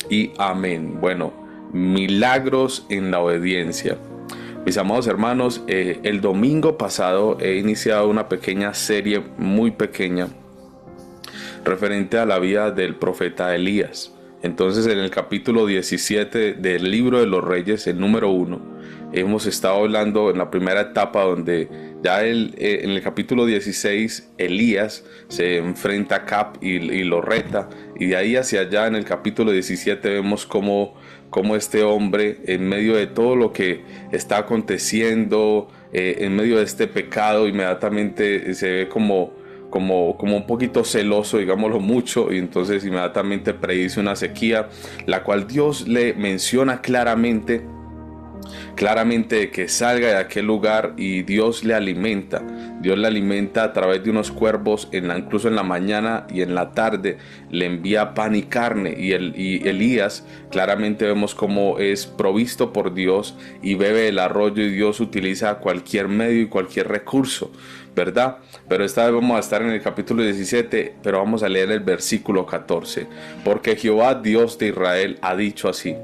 y amén. Bueno, milagros en la obediencia. Mis amados hermanos, el domingo pasado he iniciado una pequeña serie muy pequeña referente a la vida del profeta Elías. Entonces, en el capítulo 17 del libro de los Reyes, el número 1, hemos estado hablando en la primera etapa donde ya en el capítulo 16 Elías se enfrenta a Acab y lo reta, y de ahí hacia allá en el capítulo 17 vemos cómo este hombre, en medio de todo lo que está aconteciendo, en medio de este pecado, inmediatamente se ve como un poquito celoso, digámoslo mucho, y entonces inmediatamente predice una sequía, la cual Dios le menciona claramente de que salga de aquel lugar, y Dios le alimenta. Dios le alimenta a través de unos cuervos, incluso en la mañana y en la tarde le envía pan y carne, y Elías claramente vemos cómo es provisto por Dios y bebe el arroyo, y Dios utiliza cualquier medio y cualquier recurso, ¿verdad? Pero esta vez vamos a estar en el capítulo 17, pero vamos a leer el versículo 14. Porque Jehová Dios de Israel ha dicho así: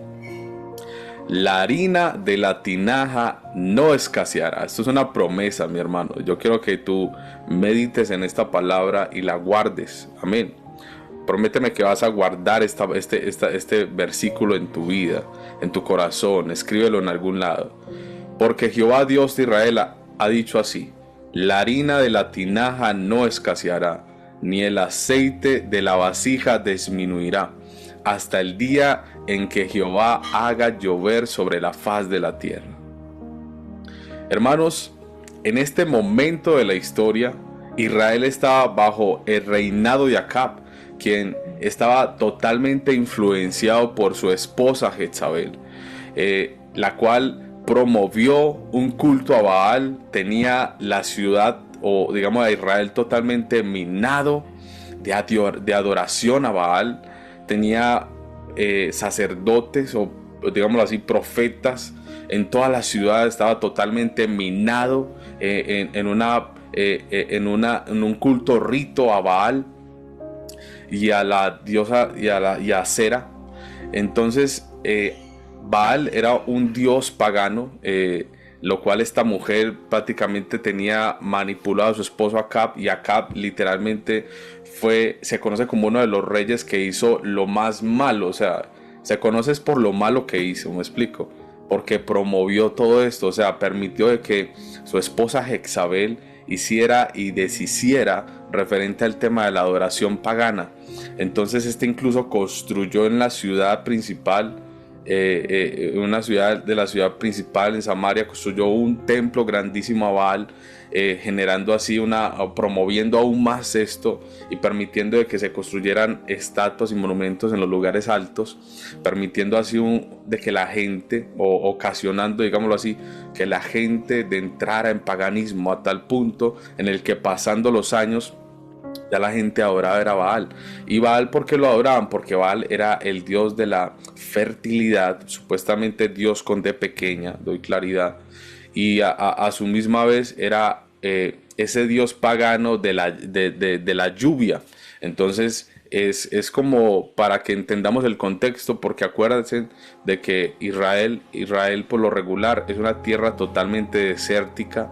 la harina de la tinaja no escaseará. Esto es una promesa, mi hermano. Yo quiero que tú medites en esta palabra y la guardes. Amén. Prométeme que vas a guardar este versículo en tu vida, en tu corazón. Escríbelo en algún lado. Porque Jehová Dios de Israel ha dicho así: la harina de la tinaja no escaseará, ni el aceite de la vasija disminuirá, hasta el día en que Jehová haga llover sobre la faz de la tierra. Hermanos, en este momento de la historia, Israel estaba bajo el reinado de Acab, quien estaba totalmente influenciado por su esposa Jezabel, la cual promovió un culto a Baal. Tenía la ciudad, o digamos a Israel, totalmente minado de adoración a Baal. Tenía sacerdotes, o digámoslo así, profetas en toda la ciudad. Estaba totalmente minado en un culto rito a Baal y a la diosa y a Acera. Entonces Baal era un dios pagano, lo cual esta mujer prácticamente tenía manipulado a su esposo Acab, y Acab literalmente se conoce como uno de los reyes que hizo lo más malo. O sea, se conoce por lo malo que hizo, me explico, porque promovió todo esto. O sea, permitió de que su esposa Jezabel hiciera y deshiciera referente al tema de la adoración pagana. Entonces incluso construyó en la ciudad principal, una ciudad de la ciudad principal en Samaria, construyó un templo grandísimo a Baal, generando así promoviendo aún más esto, y permitiendo de que se construyeran estatuas y monumentos en los lugares altos, permitiendo así de que la gente, o ocasionando, digámoslo así, que la gente entrara en paganismo a tal punto en el que, pasando los años, ya la gente adoraba era Baal. ¿Y Baal por qué lo adoraban? Porque Baal era el dios de la fertilidad, supuestamente Dios con D pequeña, doy claridad, y a su misma vez era ese dios pagano de la lluvia. Entonces es como para que entendamos el contexto, porque acuérdense de que Israel por lo regular es una tierra totalmente desértica.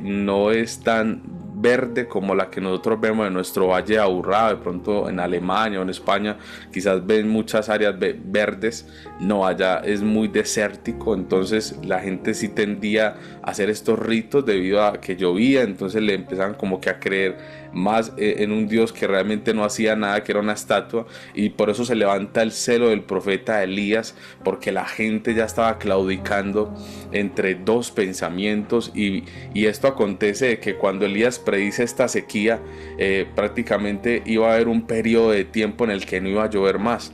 No es tan verde como la que nosotros vemos en nuestro Valle de Aburrá. De pronto en Alemania o en España quizás ven muchas áreas verdes. No, allá es muy desértico. Entonces la gente sí tendía a hacer estos ritos debido a que llovía. Entonces le empezaban como que a creer más en un Dios que realmente no hacía nada, que era una estatua. Y por eso se levanta el celo del profeta Elías, porque la gente ya estaba claudicando entre dos pensamientos. Y esto acontece de que cuando Elías predice esta sequía, prácticamente iba a haber un periodo de tiempo en el que no iba a llover más.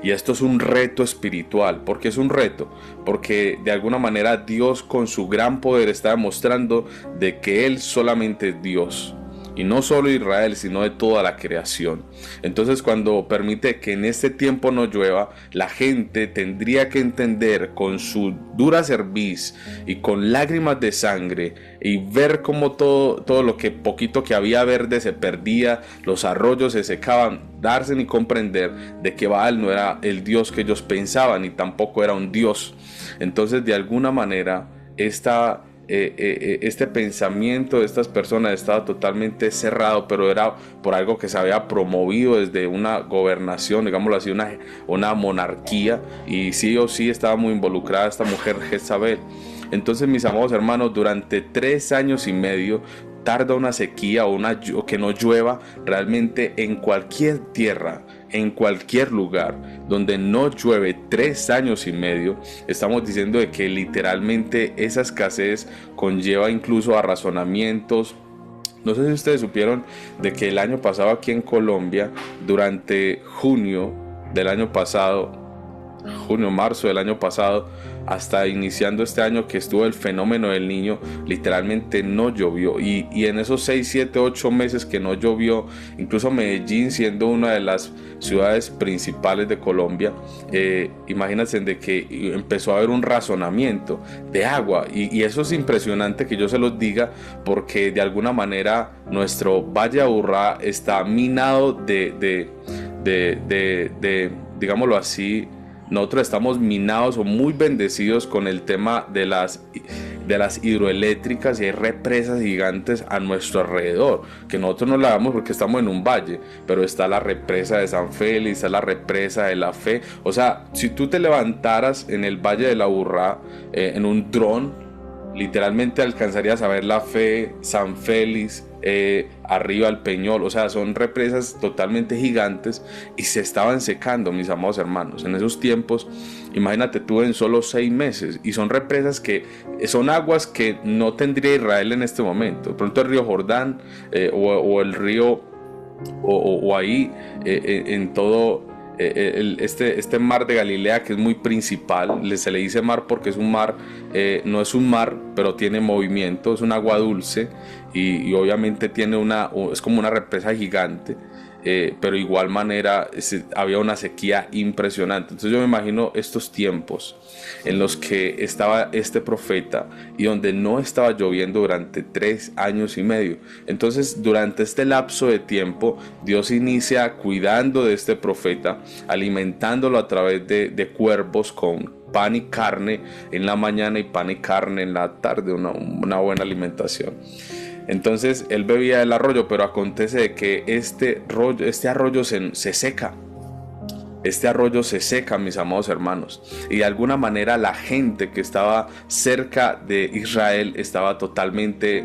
Y esto es un reto espiritual. ¿Por qué es un reto? Porque de alguna manera Dios, con su gran poder, está demostrando de que Él solamente es Dios, y no solo Israel, sino de toda la creación. Entonces, cuando permite que en este tiempo no llueva, la gente tendría que entender con su dura cerviz y con lágrimas de sangre y ver cómo todo lo que poquito que había verde se perdía, los arroyos se secaban, darse y comprender de que Baal no era el Dios que ellos pensaban y tampoco era un Dios. Entonces, de alguna manera, este pensamiento de estas personas estaba totalmente cerrado, pero era por algo que se había promovido desde una gobernación, digámoslo así, una monarquía, y sí o sí estaba muy involucrada esta mujer Jezabel. Entonces, mis amados hermanos, durante 3 años y medio tarda una sequía o que no llueva realmente en cualquier tierra, en cualquier lugar donde no llueve 3 años y medio. Estamos diciendo de que literalmente esa escasez conlleva incluso a razonamientos. No sé si ustedes supieron de que el año pasado aquí en Colombia, durante junio del año pasado, marzo del año pasado, hasta iniciando este año que estuvo el fenómeno del Niño, literalmente no llovió, y en esos 6, 7, 8 meses que no llovió, incluso Medellín, siendo una de las ciudades principales de Colombia, imagínense de que empezó a haber un razonamiento de agua, y eso es impresionante que yo se los diga, porque de alguna manera nuestro Valle de Aburrá está minado de digámoslo así. Nosotros estamos minados o muy bendecidos con el tema de las hidroeléctricas, y hay represas gigantes a nuestro alrededor, que nosotros no la vemos porque estamos en un valle, pero está la represa de San Félix, está la represa de La Fe. O sea, si tú te levantaras en el Valle de la Aburrá en un dron, literalmente alcanzarías a ver La Fe, San Félix, arriba el Peñol. O sea, son represas totalmente gigantes y se estaban secando, mis amados hermanos, en esos tiempos. Imagínate tú, en solo 6 meses, y son represas que son aguas que no tendría Israel en este momento. De pronto el río Jordán, o el río, o ahí en todo este mar de Galilea, que es muy principal. Se le dice mar porque es un mar, no es un mar, pero tiene movimiento, es un agua dulce, y obviamente es como una represa gigante. Pero igual manera había una sequía impresionante. Entonces yo me imagino estos tiempos en los que estaba este profeta y donde no estaba lloviendo durante 3 años y medio. Entonces, durante este lapso de tiempo, Dios inicia cuidando de este profeta, alimentándolo a través de cuervos con pan y carne en la mañana y pan y carne en la tarde, una buena alimentación. Entonces él bebía del arroyo, pero acontece de que este arroyo se seca. Este arroyo se seca, mis amados hermanos, y de alguna manera la gente que estaba cerca de Israel estaba totalmente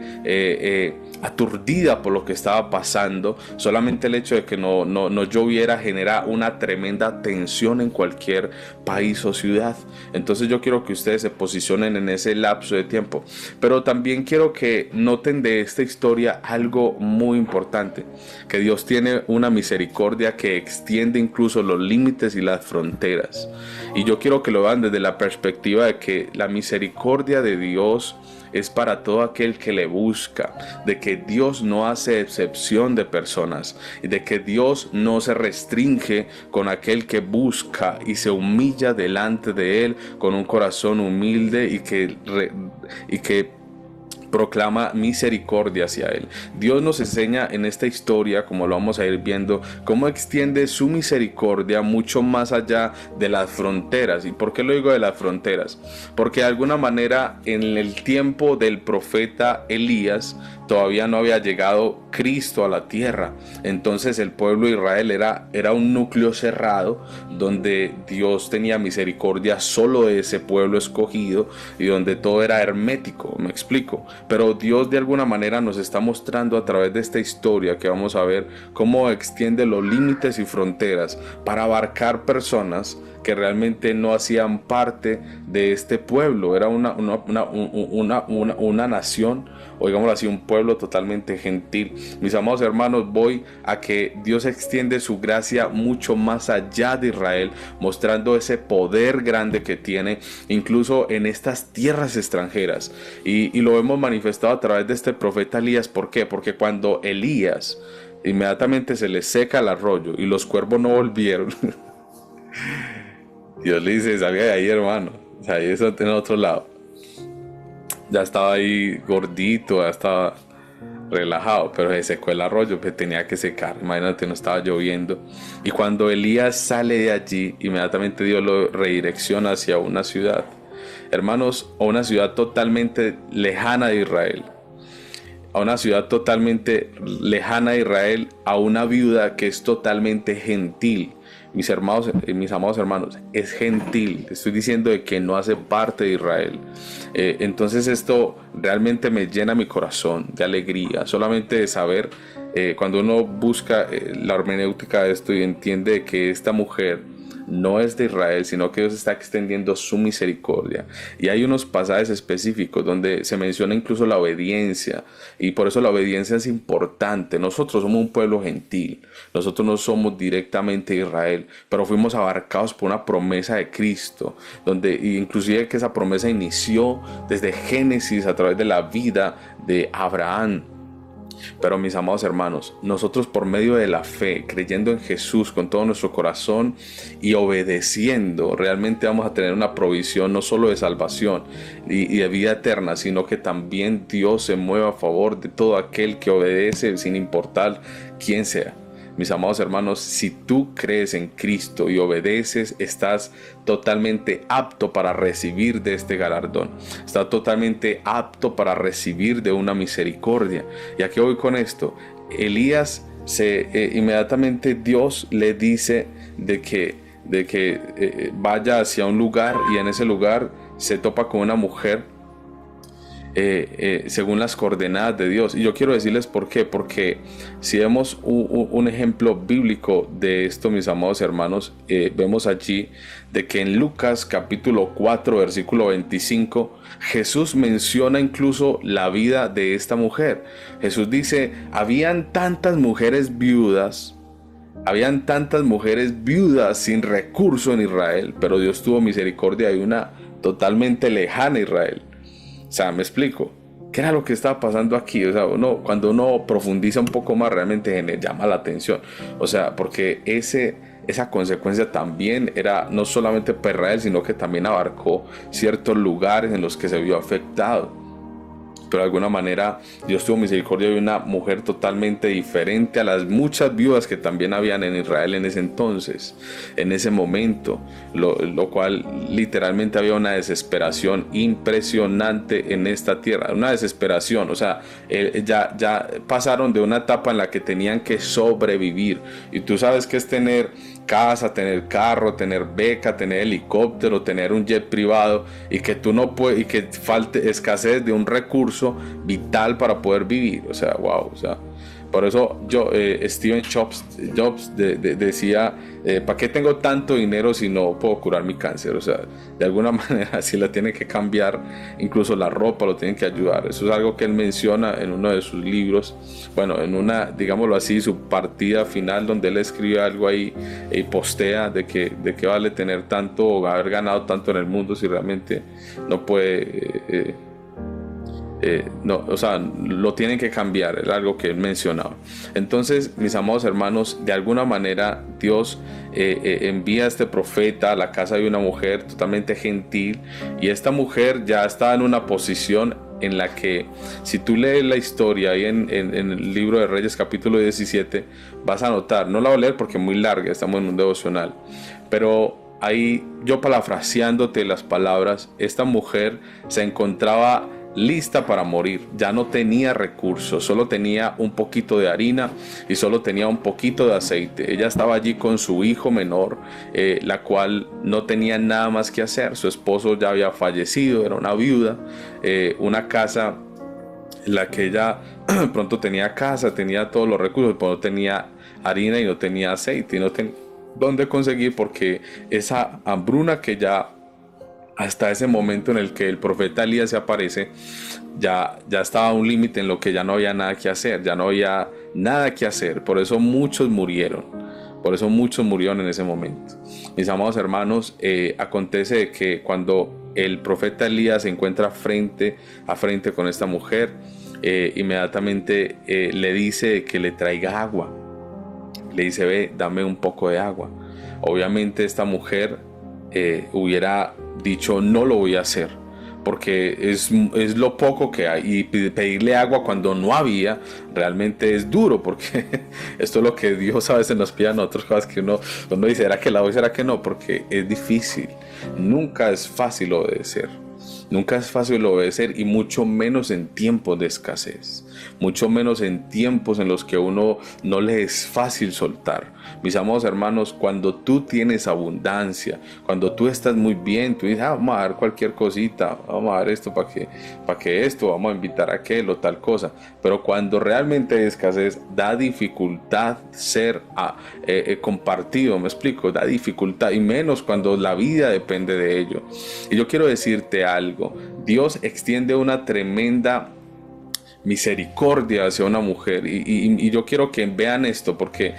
aturdida por lo que estaba pasando. Solamente el hecho de que no lloviera genera una tremenda tensión en cualquier país o ciudad. Entonces yo quiero que ustedes se posicionen en ese lapso de tiempo, pero también quiero que noten de esta historia algo muy importante: que Dios tiene una misericordia que extiende incluso los límites y las fronteras. Y yo quiero que lo vean desde la perspectiva de que la misericordia de Dios es para todo aquel que le busca, de que Dios no hace excepción de personas, y de que Dios no se restringe con aquel que busca y se humilla delante de Él con un corazón humilde y que proclama misericordia hacia Él. Dios nos enseña en esta historia, como lo vamos a ir viendo, cómo extiende su misericordia mucho más allá de las fronteras. ¿Y por qué lo digo de las fronteras? Porque de alguna manera en el tiempo del profeta Elías todavía no había llegado Cristo a la tierra. Entonces el pueblo de Israel era un núcleo cerrado, donde Dios tenía misericordia solo de ese pueblo escogido y donde todo era hermético. Me explico. Pero Dios de alguna manera nos está mostrando a través de esta historia que vamos a ver cómo extiende los límites y fronteras para abarcar personas que realmente no hacían parte de este pueblo. Era una nación, o digámoslo así, un pueblo totalmente gentil. Mis amados hermanos, voy a que Dios extiende su gracia mucho más allá de Israel, mostrando ese poder grande que tiene incluso en estas tierras extranjeras, y lo vemos manifestado manifestado a través de este profeta Elías. ¿Por qué? Porque cuando Elías inmediatamente se le seca el arroyo y los cuervos no volvieron, Dios le dice, salga de ahí, hermano. O sea, ahí está en otro lado. Ya estaba ahí gordito, ya estaba relajado, pero se secó el arroyo, pues tenía que secar. Imagínate, no estaba lloviendo. Y cuando Elías sale de allí, inmediatamente Dios lo redirecciona hacia una ciudad, hermanos, a una ciudad totalmente lejana de Israel. A una ciudad totalmente lejana de Israel, a una viuda que es totalmente gentil. Mis amados hermanos, es gentil. Estoy diciendo de que no hace parte de Israel. Entonces esto realmente me llena mi corazón de alegría. Solamente de saber, cuando uno busca la hermenéutica de esto y entiende que esta mujer no es de Israel, sino que Dios está extendiendo su misericordia. Y hay unos pasajes específicos donde se menciona incluso la obediencia, y por eso la obediencia es importante. Nosotros somos un pueblo gentil, nosotros no somos directamente Israel, pero fuimos abarcados por una promesa de Cristo, donde inclusive que esa promesa inició desde Génesis a través de la vida de Abraham. Pero mis amados hermanos, nosotros por medio de la fe, creyendo en Jesús con todo nuestro corazón y obedeciendo, realmente vamos a tener una provisión no solo de salvación y de vida eterna, sino que también Dios se mueve a favor de todo aquel que obedece sin importar quién sea. Mis amados hermanos, si tú crees en Cristo y obedeces, estás totalmente apto para recibir de este galardón. Estás totalmente apto para recibir de una misericordia. ¿Y a qué voy con esto? Elías, inmediatamente Dios le dice de que vaya hacia un lugar, y en ese lugar se topa con una mujer según las coordenadas de Dios. Y yo quiero decirles por qué, porque si vemos un ejemplo bíblico de esto, mis amados hermanos, vemos allí de que en Lucas capítulo 4 versículo 25 Jesús menciona incluso la vida de esta mujer. Jesús dice, habían tantas mujeres viudas sin recurso en Israel, pero Dios tuvo misericordia de una totalmente lejana Israel. O sea, me explico. ¿Qué era lo que estaba pasando aquí? O sea, cuando uno profundiza un poco más, realmente llama la atención. O sea, porque esa consecuencia también era no solamente para Israel, sino que también abarcó ciertos lugares en los que se vio afectado. Pero de alguna manera Dios tuvo misericordia de una mujer totalmente diferente a las muchas viudas que también habían en Israel en ese entonces, en ese momento, lo cual literalmente había una desesperación impresionante en esta tierra, una desesperación. O sea, ya pasaron de una etapa en la que tenían que sobrevivir, y tú sabes que es tener casa, tener carro, tener beca, tener helicóptero, tener un jet privado, y que tú no puedes, y que falte escasez de un recurso vital para poder vivir. O sea, wow. O sea, por eso Steve Jobs decía, ¿para qué tengo tanto dinero si no puedo curar mi cáncer? O sea, de alguna manera, si la tiene que cambiar, incluso la ropa lo tienen que ayudar. Eso es algo que él menciona en uno de sus libros. Bueno, en una, digámoslo así, su partida final, donde él escribe algo ahí y postea de que vale tener tanto o haber ganado tanto en el mundo si realmente no puede... no, o sea, lo tienen que cambiar, era algo que él mencionaba. Entonces, mis amados hermanos, de alguna manera Dios envía a este profeta a la casa de una mujer totalmente gentil, y esta mujer ya estaba en una posición en la que, si tú lees la historia ahí en el libro de Reyes capítulo 17, vas a notar, no la voy a leer porque es muy larga, estamos en un devocional, pero ahí, yo parafraseándote las palabras, esta mujer se encontraba lista para morir. Ya no tenía recursos, solo tenía un poquito de harina y solo tenía un poquito de aceite. Ella estaba allí con su hijo menor, la cual no tenía nada más que hacer. Su esposo ya había fallecido, era una viuda, una casa en la que ella pronto tenía casa, tenía todos los recursos, pero no tenía harina y no tenía aceite, y no tenía dónde conseguir, porque esa hambruna que ya hasta ese momento en el que el profeta Elías se aparece, ya estaba a un límite en lo que ya no había nada que hacer, ya no había nada que hacer. Por eso muchos murieron, en ese momento. Mis amados hermanos, acontece que cuando el profeta Elías se encuentra frente a frente con esta mujer, inmediatamente le dice que le traiga agua. Le dice, ve, dame un poco de agua. Obviamente esta mujer hubiera dicho, no lo voy a hacer, porque es lo poco que hay, y pedirle agua cuando no había realmente es duro, porque esto es lo que Dios a veces nos pide a nosotros, cosas que uno dice, ¿será que la voy, será que no? Porque es difícil, nunca es fácil obedecer. Nunca es fácil obedecer, y mucho menos en tiempos de escasez, mucho menos en tiempos en los que uno no le es fácil soltar. Mis amados hermanos, cuando tú tienes abundancia, cuando tú estás muy bien, tú dices, vamos a dar cualquier cosita, vamos a dar esto para que esto, vamos a invitar a aquel o tal cosa. Pero cuando realmente hay escasez, da dificultad ser compartido, me explico, da dificultad, y menos cuando la vida depende de ello. Y yo quiero decirte algo, Dios extiende una tremenda misericordia hacia una mujer, y yo quiero que vean esto, porque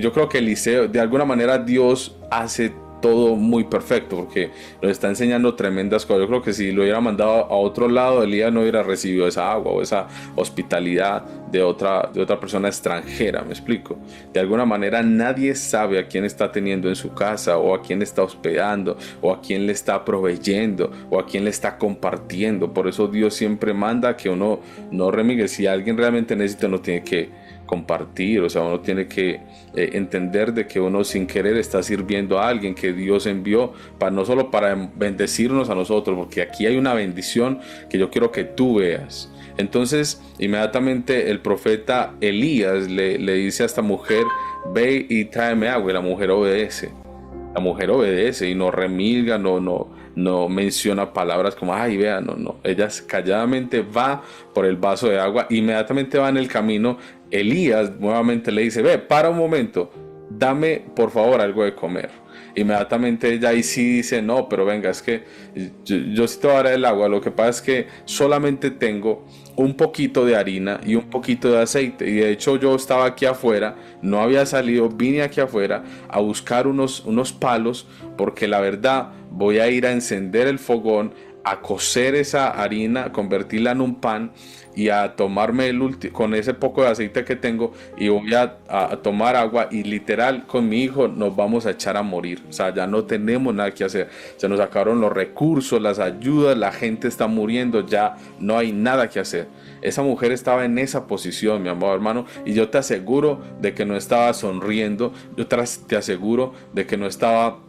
yo creo que Eliseo, de alguna manera Dios hace todo muy perfecto, porque nos está enseñando tremendas cosas. Yo creo que si lo hubiera mandado a otro lado, Elías no hubiera recibido esa agua o esa hospitalidad de otra persona extranjera, me explico. De alguna manera nadie sabe a quién está teniendo en su casa, o a quién está hospedando, o a quién le está proveyendo, o a quién le está compartiendo. Por eso Dios siempre manda que uno no remigue. Si alguien realmente necesita, uno tiene que compartir, o sea, uno tiene que entender de que uno sin querer está sirviendo a alguien que Dios envió, no solo para bendecirnos a nosotros, porque aquí hay una bendición que yo quiero que tú veas. Entonces inmediatamente el profeta Elías le dice a esta mujer, ve y tráeme agua, y la mujer obedece. La mujer obedece y no remilga, no menciona palabras como, ay, vea, no. Ella calladamente va por el vaso de agua. Inmediatamente va en el camino. Elías nuevamente le dice, ve, para un momento, dame por favor algo de comer. Inmediatamente ella ahí sí dice, no, pero venga, es que yo sí te voy a dar el agua, lo que pasa es que solamente tengo un poquito de harina y un poquito de aceite, y de hecho yo estaba aquí afuera, no había salido, vine aquí afuera a buscar unos palos, porque la verdad voy a ir a encender el fogón, a cocer esa harina, convertirla en un pan, y a tomarme con ese poco de aceite que tengo, y voy a tomar agua, y literal con mi hijo nos vamos a echar a morir. O sea, ya no tenemos nada que hacer, se nos acabaron los recursos, las ayudas, la gente está muriendo, ya no hay nada que hacer. Esa mujer estaba en esa posición, mi amado hermano, y yo te aseguro de que no estaba sonriendo, yo te aseguro de que no estaba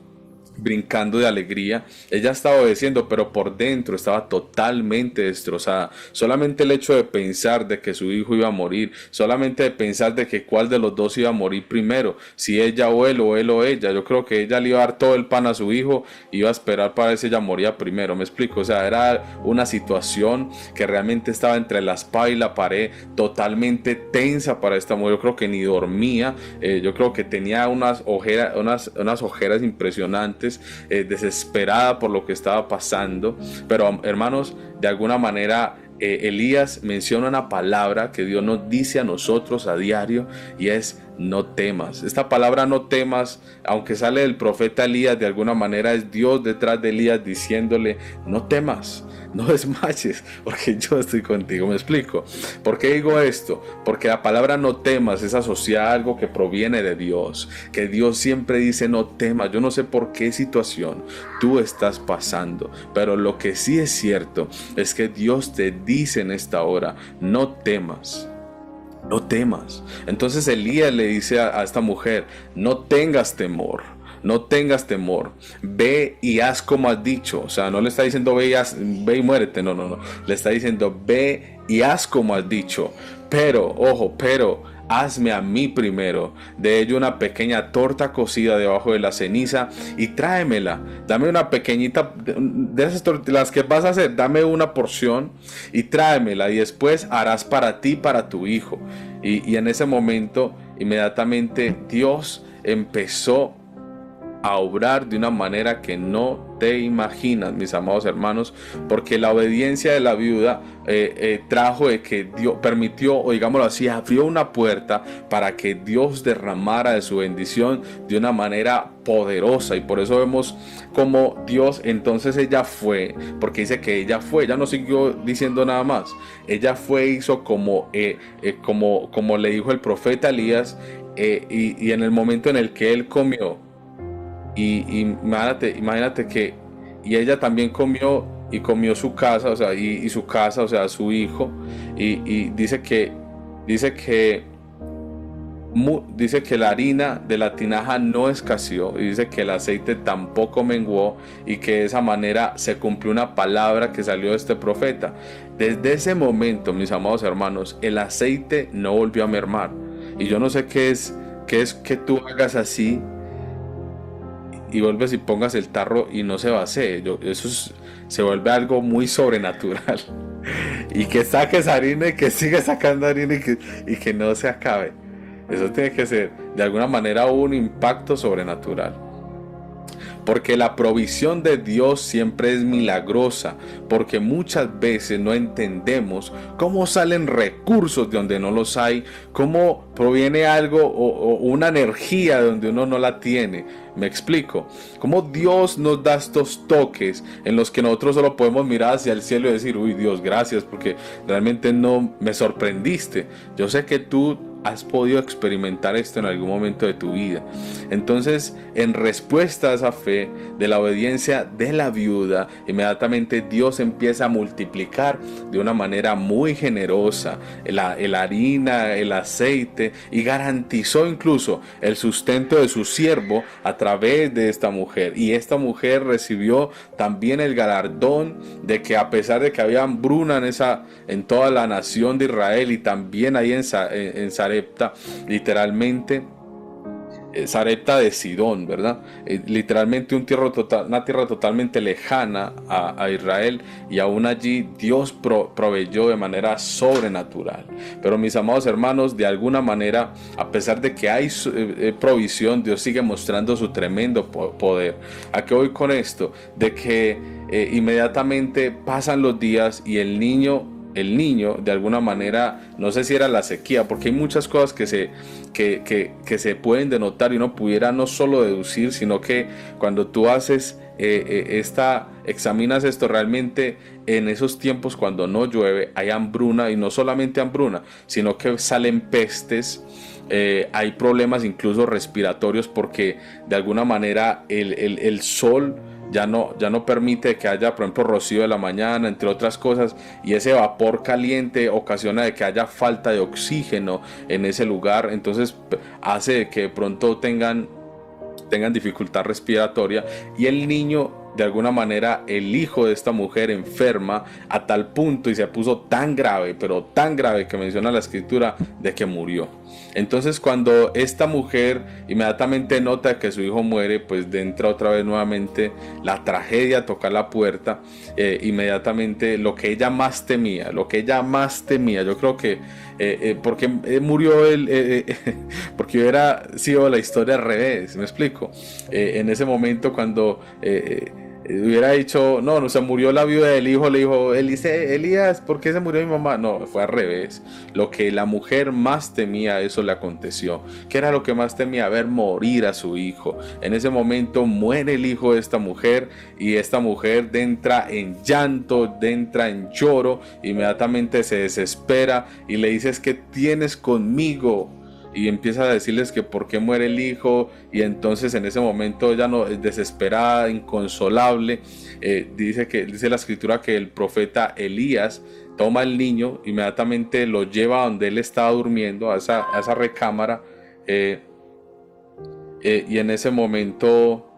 brincando de alegría. Ella estaba obedeciendo, pero por dentro estaba totalmente destrozada. Solamente el hecho de pensar de que su hijo iba a morir, solamente de pensar de que cuál de los dos iba a morir primero, si ella o él, o él o ella. Yo creo que ella le iba a dar todo el pan a su hijo, iba a esperar para ver si ella moría primero, me explico. O sea, era una situación que realmente estaba entre la espada y la pared, totalmente tensa para esta mujer. Yo creo que ni dormía, yo creo que tenía unas ojeras impresionantes, desesperada por lo que estaba pasando. Pero hermanos, de alguna manera Elías menciona una palabra que Dios nos dice a nosotros a diario, y es no temas. Esta palabra no temas, aunque sale del profeta Elías, de alguna manera es Dios detrás de Elías diciéndole no temas, no desmayes, porque yo estoy contigo. Me explico. ¿Por qué digo esto? Porque la palabra no temas es asociada a algo que proviene de Dios, que Dios siempre dice no temas. Yo no sé por qué situación tú estás pasando, pero lo que sí es cierto es que Dios te dice en esta hora, no temas. No temas. Entonces Elías le dice a esta mujer, no tengas temor. No tengas temor, ve y haz como has dicho. O sea, no le está diciendo ve y muérete, no. Le está diciendo ve y haz como has dicho. Pero, ojo, hazme a mí primero de ello una pequeña torta cocida debajo de la ceniza y tráemela. Dame una pequeñita de esas tortillas que vas a hacer, dame una porción y tráemela, y después harás para ti, para tu hijo. Y en ese momento, inmediatamente Dios empezó a obrar de una manera que no te imaginas, mis amados hermanos, porque la obediencia de la viuda trajo de que Dios permitió, o digámoslo así, abrió una puerta para que Dios derramara de su bendición de una manera poderosa. Y por eso vemos como Dios, entonces ella fue, porque dice que ella fue, ella no siguió diciendo nada más, ella fue, hizo como le dijo el profeta Elías, y en el momento en el que él comió, y imagínate que, y ella también comió, y comió su casa, o sea, y su casa, o sea, su hijo, y dice que la harina de la tinaja no escaseó, y dice que el aceite tampoco menguó, y que de esa manera se cumplió una palabra que salió de este profeta. Desde ese momento, mis amados hermanos, el aceite no volvió a mermar. Y yo no sé qué es que tú hagas así y vuelves y pongas el tarro y no se vacíe. Se vuelve algo muy sobrenatural. Y que saques harina y que sigas sacando harina y que no se acabe. Eso tiene que ser de alguna manera un impacto sobrenatural. Porque la provisión de Dios siempre es milagrosa, porque muchas veces no entendemos cómo salen recursos de donde no los hay, cómo proviene algo o una energía de donde uno no la tiene. Me explico, cómo Dios nos da estos toques en los que nosotros solo podemos mirar hacia el cielo y decir, uy Dios, gracias, porque realmente no me sorprendiste. Yo sé que tú has podido experimentar esto en algún momento de tu vida. Entonces, en respuesta a esa fe de la obediencia de la viuda, inmediatamente Dios empieza a multiplicar de una manera muy generosa la harina, el aceite, y garantizó incluso el sustento de su siervo a través de esta mujer. Y esta mujer recibió también el galardón de que, a pesar de que había hambruna en toda la nación de Israel, y también ahí en Sarepta, literalmente, Sarepta de Sidón, ¿verdad? Literalmente una tierra totalmente lejana a Israel, y aún allí Dios proveyó de manera sobrenatural. Pero mis amados hermanos, de alguna manera, a pesar de que hay provisión, Dios sigue mostrando su tremendo poder. ¿A qué voy con esto? De que inmediatamente pasan los días y el niño de alguna manera, no sé si era la sequía, porque hay muchas cosas que se pueden denotar y uno pudiera no solo deducir, sino que cuando tú haces examinas esto realmente, en esos tiempos cuando no llueve hay hambruna, y no solamente hambruna, sino que salen pestes. Hay problemas incluso respiratorios, porque de alguna manera el sol ya no permite que haya, por ejemplo, rocío de la mañana, entre otras cosas, y ese vapor caliente ocasiona de que haya falta de oxígeno en ese lugar. Entonces hace que de pronto tengan dificultad respiratoria, y el niño, de alguna manera, el hijo de esta mujer, enferma a tal punto, y se puso tan grave, pero tan grave, que menciona la escritura de que murió. Entonces, cuando esta mujer inmediatamente nota que su hijo muere, pues entra otra vez nuevamente la tragedia a tocar la puerta. Inmediatamente lo que ella más temía, yo creo que porque murió él, porque hubiera sido la historia al revés, me explico. En ese momento, cuando hubiera dicho, no, se murió la viuda del hijo, le dijo, Elías, ¿por qué se murió mi mamá? No, fue al revés. Lo que la mujer más temía, eso le aconteció. ¿Qué era lo que más temía? Ver morir a su hijo. En ese momento muere el hijo de esta mujer, y esta mujer entra en llanto, entra en lloro, inmediatamente se desespera y le dice, ¿qué tienes conmigo? Y empieza a decirles que por qué muere el hijo, y entonces en ese momento ella, no, desesperada, inconsolable, dice la escritura que el profeta Elías toma al niño, inmediatamente lo lleva a donde él estaba durmiendo, a esa recámara, y en ese momento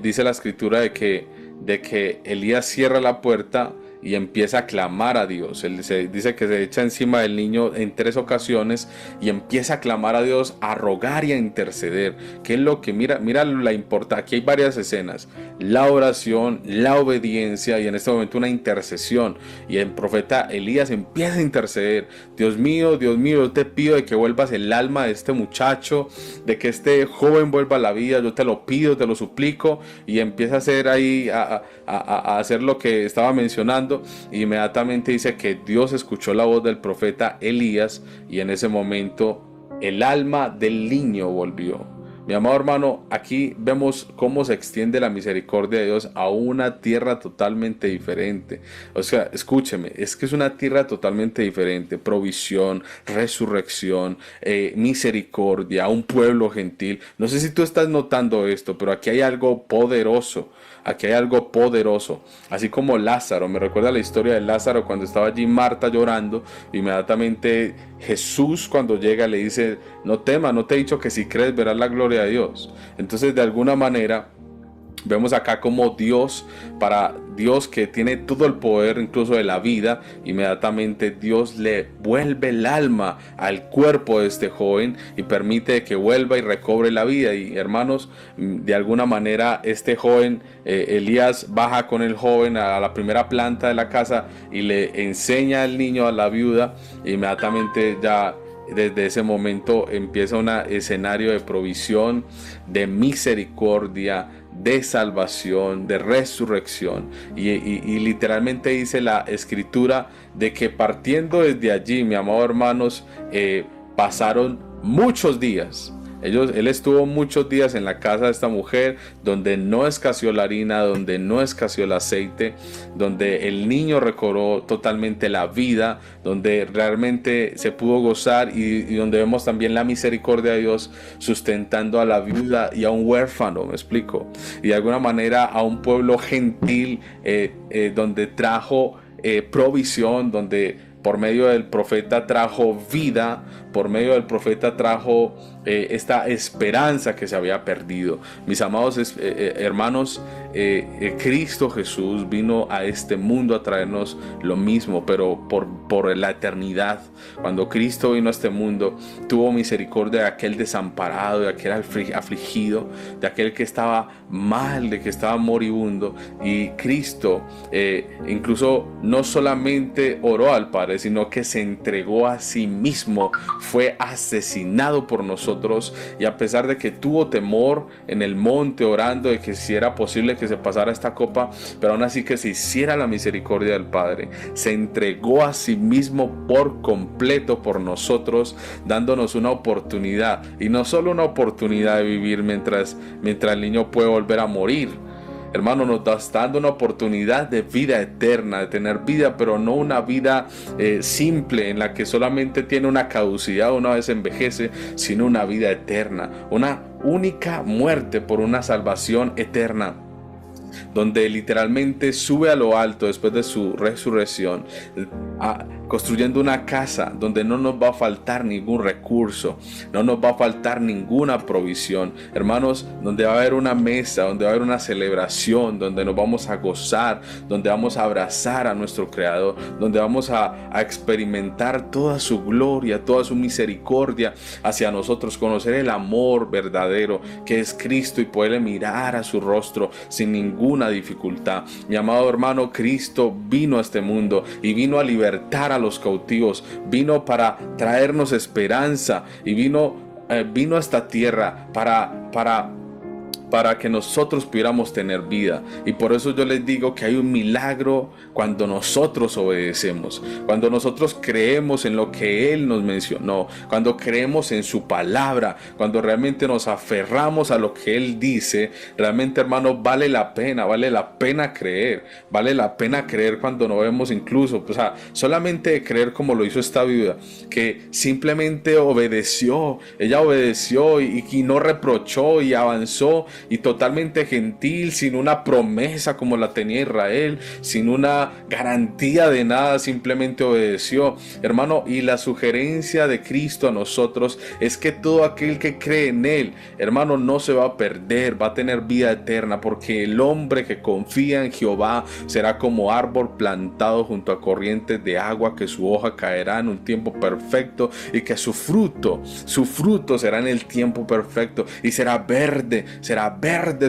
dice la escritura de que Elías cierra la puerta, y empieza a clamar a Dios. Él dice que se echa encima del niño en 3 ocasiones y empieza a clamar a Dios, a rogar y a interceder. ¿Qué es lo que mira la importancia? Aquí hay varias escenas: la oración, la obediencia y en este momento una intercesión. Y el profeta Elías empieza a interceder: Dios mío, yo te pido de que vuelvas el alma de este muchacho, de que este joven vuelva a la vida. Yo te lo pido, te lo suplico. Y empieza a hacer ahí a hacer lo que estaba mencionando. Y inmediatamente dice que Dios escuchó la voz del profeta Elías y en ese momento el alma del niño volvió. Mi amado hermano, aquí vemos cómo se extiende la misericordia de Dios a una tierra totalmente diferente. O sea, escúcheme, es que es una tierra totalmente diferente: provisión, resurrección, misericordia, un pueblo gentil. No sé si tú estás notando esto, pero aquí hay algo poderoso. Aquí hay algo poderoso. Así como Lázaro, me recuerda la historia de Lázaro cuando estaba allí Marta llorando. Inmediatamente Jesús, cuando llega, le dice: no temas, no te he dicho que si crees verás la gloria de Dios. Entonces, de alguna manera, vemos acá como Dios, para Dios que tiene todo el poder incluso de la vida, inmediatamente Dios le vuelve el alma al cuerpo de este joven y permite que vuelva y recobre la vida. Y hermanos, de alguna manera este joven, Elías baja con el joven a la primera planta de la casa y le enseña al niño a la viuda. E inmediatamente ya desde ese momento empieza un escenario de provisión, de misericordia, de salvación, de resurrección. Y literalmente dice la escritura de que partiendo desde allí, mi amado hermanos, pasaron muchos días. Él estuvo muchos días en la casa de esta mujer, donde no escaseó la harina, donde no escaseó el aceite, donde el niño recobró totalmente la vida, donde realmente se pudo gozar y donde vemos también la misericordia de Dios sustentando a la viuda y a un huérfano, me explico, y de alguna manera a un pueblo gentil, donde trajo provisión, donde por medio del profeta trajo vida, por medio del profeta trajo esta esperanza que se había perdido. Mis amados hermanos, Cristo Jesús vino a este mundo a traernos lo mismo, pero por la eternidad. Cuando Cristo vino a este mundo, tuvo misericordia de aquel desamparado, de aquel afligido, de aquel que estaba mal, de que estaba moribundo. Y Cristo incluso no solamente oró al Padre, sino que se entregó a sí mismo, fue asesinado por nosotros, y a pesar de que tuvo temor en el monte orando de que si era posible que se pasara esta copa, pero aún así que se hiciera la misericordia del Padre, se entregó a sí mismo por completo por nosotros, dándonos una oportunidad, y no solo una oportunidad de vivir mientras el niño puede volver a morir. Hermano, nos está dando una oportunidad de vida eterna, de tener vida, pero no una vida simple en la que solamente tiene una caducidad una vez envejece, sino una vida eterna, una única muerte por una salvación eterna, donde literalmente sube a lo alto después de su resurrección, construyendo una casa donde no nos va a faltar ningún recurso, no nos va a faltar ninguna provisión, hermanos, donde va a haber una mesa, donde va a haber una celebración, donde nos vamos a gozar, donde vamos a abrazar a nuestro Creador, donde vamos a experimentar toda su gloria, toda su misericordia hacia nosotros, conocer el amor verdadero que es Cristo y poderle mirar a su rostro sin ninguna dificultad. Mi amado hermano, Cristo vino a este mundo y vino a libertar a los cautivos, vino para traernos esperanza y vino a esta tierra para que nosotros pudiéramos tener vida. Y por eso yo les digo que hay un milagro cuando nosotros obedecemos, cuando nosotros creemos en lo que Él nos mencionó, cuando creemos en su palabra, cuando realmente nos aferramos a lo que Él dice. Realmente, hermano, vale la pena creer, vale la pena creer cuando no vemos incluso, o sea, solamente creer como lo hizo esta viuda, que simplemente obedeció, ella obedeció y no reprochó y avanzó y totalmente gentil, sin una promesa como la tenía Israel, sin una garantía de nada, simplemente obedeció. Hermano, y la sugerencia de Cristo a nosotros es que todo aquel que cree en Él, hermano, no se va a perder, va a tener vida eterna, porque el hombre que confía en Jehová será como árbol plantado junto a corrientes de agua, que su hoja caerá en un tiempo perfecto y que su fruto será en el tiempo perfecto y será verde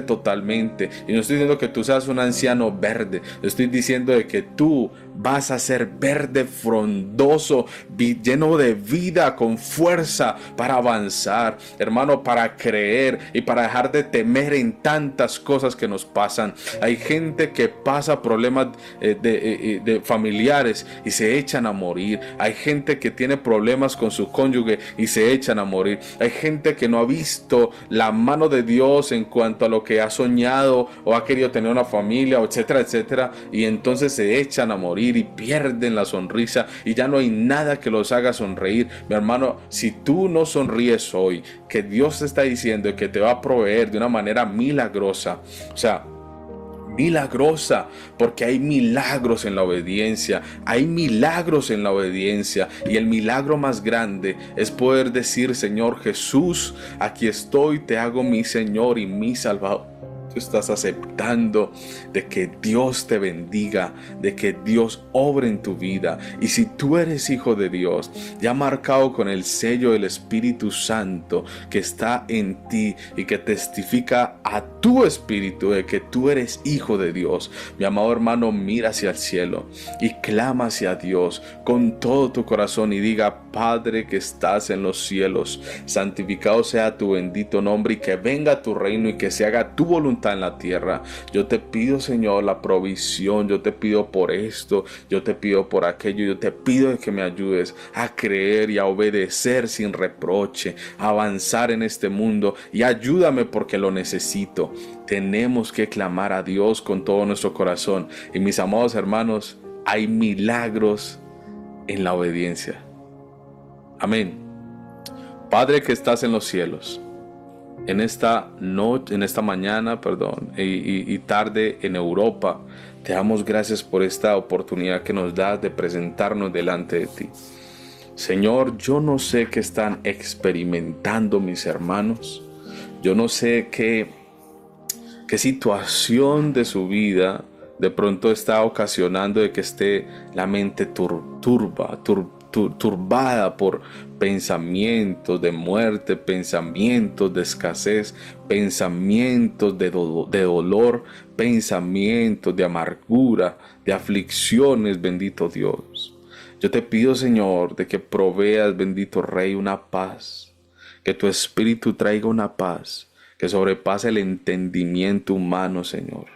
totalmente. Y no estoy diciendo que tú seas un anciano verde, estoy diciendo de que tú vas a ser verde, frondoso, lleno de vida, con fuerza para avanzar, hermano, para creer y para dejar de temer en tantas cosas que nos pasan. Hay gente que pasa problemas de familiares y se echan a morir. Hay gente que tiene problemas con su cónyuge y se echan a morir. Hay gente que no ha visto la mano de Dios en cuanto a lo que ha soñado o ha querido tener una familia, etcétera, etcétera, y entonces se echan a morir y pierden la sonrisa y ya no hay nada que los haga sonreír. Mi hermano, si tú no sonríes hoy, que Dios te está diciendo que te va a proveer de una manera milagrosa, o sea, milagrosa, porque hay milagros en la obediencia, y el milagro más grande es poder decir: Señor Jesús, aquí estoy, te hago mi Señor y mi Salvador. Tú estás aceptando de que Dios te bendiga, de que Dios obre en tu vida. Y si tú eres hijo de Dios, ya marcado con el sello del Espíritu Santo que está en ti y que testifica a tu espíritu de que tú eres hijo de Dios, mi amado hermano, mira hacia el cielo y clama hacia Dios con todo tu corazón y diga: Padre que estás en los cielos, santificado sea tu bendito nombre, y que venga tu reino y que se haga tu voluntad en la tierra. Yo te pido, Señor, la provisión, yo te pido por esto, yo te pido por aquello, yo te pido de que me ayudes a creer y a obedecer sin reproche, a avanzar en este mundo, y ayúdame porque lo necesito. Tenemos que clamar a Dios con todo nuestro corazón, y mis amados hermanos, hay milagros en la obediencia. Amén. Padre que estás en los cielos, en esta mañana, y tarde en Europa, te damos gracias por esta oportunidad que nos das de presentarnos delante de ti. Señor, yo no sé qué están experimentando mis hermanos. Yo no sé qué situación de su vida de pronto está ocasionando de que esté la mente turbada por pensamientos de muerte, pensamientos de escasez, pensamientos de dolor, pensamientos de amargura, de aflicciones, bendito Dios. Yo te pido, Señor, de que proveas, bendito Rey, una paz, que tu Espíritu traiga una paz que sobrepase el entendimiento humano, Señor.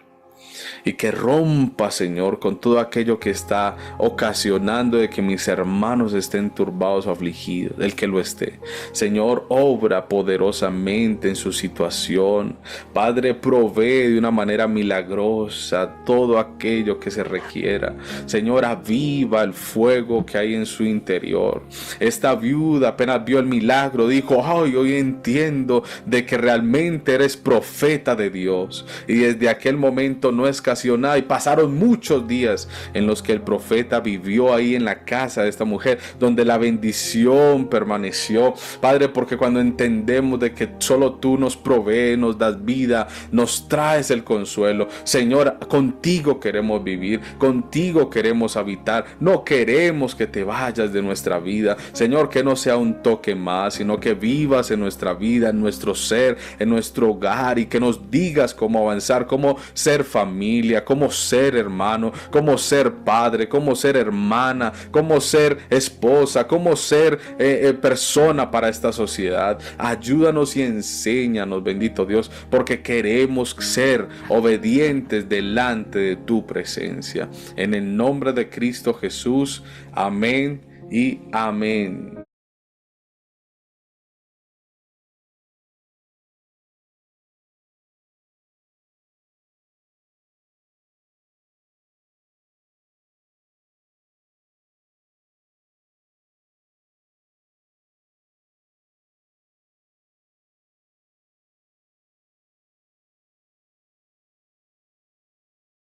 Y que rompa, Señor, con todo aquello que está ocasionando de que mis hermanos estén turbados o afligidos, el que lo esté. Señor, obra poderosamente en su situación. Padre, provee de una manera milagrosa todo aquello que se requiera. Señor, aviva el fuego que hay en su interior. Esta viuda apenas vio el milagro, dijo: ay, hoy entiendo de que realmente eres profeta de Dios. Y desde aquel momento no escaseó nada, y pasaron muchos días en los que el profeta vivió ahí en la casa de esta mujer, donde la bendición permaneció. Padre, porque cuando entendemos de que solo tú nos provees, nos das vida, nos traes el consuelo, Señor, contigo queremos vivir, contigo queremos habitar, no queremos que te vayas de nuestra vida, Señor, que no sea un toque más, sino que vivas en nuestra vida, en nuestro ser, en nuestro hogar, y que nos digas cómo avanzar, cómo ser familia, cómo ser hermano, cómo ser padre, cómo ser hermana, cómo ser esposa, cómo ser persona para esta sociedad. Ayúdanos y enséñanos, bendito Dios, porque queremos ser obedientes delante de tu presencia. En el nombre de Cristo Jesús, amén y amén.